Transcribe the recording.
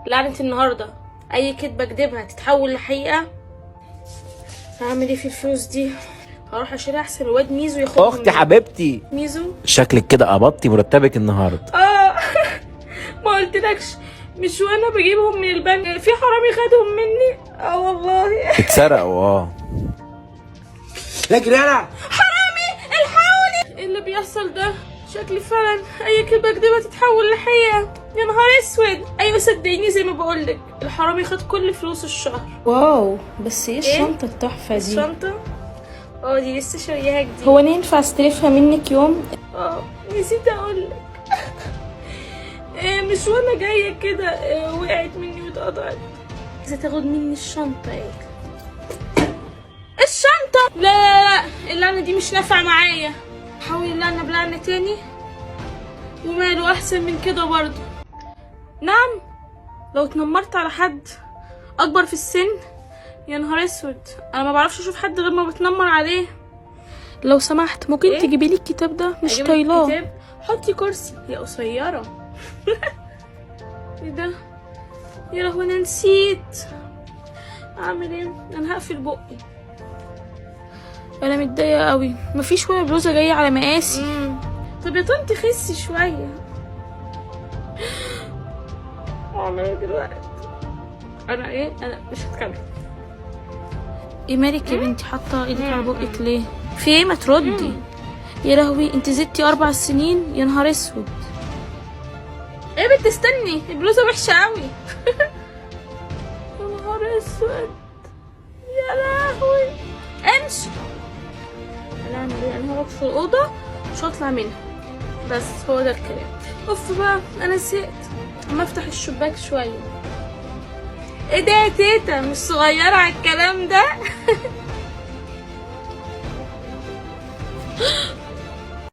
لعنة النهارده اي كدبه اكدبها تتحول لحقيقه. هعمل ايه في الفلوس دي؟ هروح اشيلها احسن الواد ميزو ياخدها اختي حبيبتي، ميزو شكلك كده قبضتي مرتبك النهارده. ما قلتلكش مش وانا بجيبهم من البنك في حرامي خدهم مني؟ والله اتسرقوا. اجري يلا. حرامي الحقوني. ايه اللي بيحصل ده؟ شكلي فعلا اي كدبه اكدبها تتحول لحقيقه. يا نهار اسود. ايوه صدقيني زي ما بقولك الحرامي خد كل فلوس الشهر. واو، بس ايه الشنطة التحفة دي؟ الشنطه دي لسه شارياها جديد. هو انا ينفع استلفها منك يوم؟ نسيت اقولك. مش وانا جايه كده وقعت مني واتقطعت. عايزه تاخد مني الشنطه ايه؟ الشنطه؟ لا اللعنه دي مش نافعه معايا. حاول اللعنه بلعنه تاني وماله احسن من كده برضه. نعم لو اتنمرت على حد اكبر في السن يا نهار اسود انا ما بعرفش اشوف حد غير ما بتنمر عليه. لو سمحت ممكن إيه؟ تجيبي لي الكتاب ده مش أجيب لك طايلاه. الكتاب؟ حطي كرسي يا قصيره. ايه ده؟ يا لهوي انا نسيت اعمل ايه. انا هقفل بقي. انا متضايقه قوي مفيش ولا بلوزه جايه على مقاسي. طب يا طنط خسي شويه. اعمل ايه دلوقتي؟ انا مش هتكلم. ايه مالك يا بنتي حاطه ايدك على بقك ليه؟ في ايه ما تردي؟ يا لهوي انت زدتي 4 سنين يا نهار اسود. ايه بنت استني البلوزه وحشه قوي. يا نهار اسود يا لهوي. امشي. انا هعمل ايه؟ انا هقعد في الاوضه مش هطلع منها بس هو ده الكلام. اوف بقى انا زهقت. اما افتح الشباك شويه. ايه ده يا تيتا مش صغيره على الكلام ده.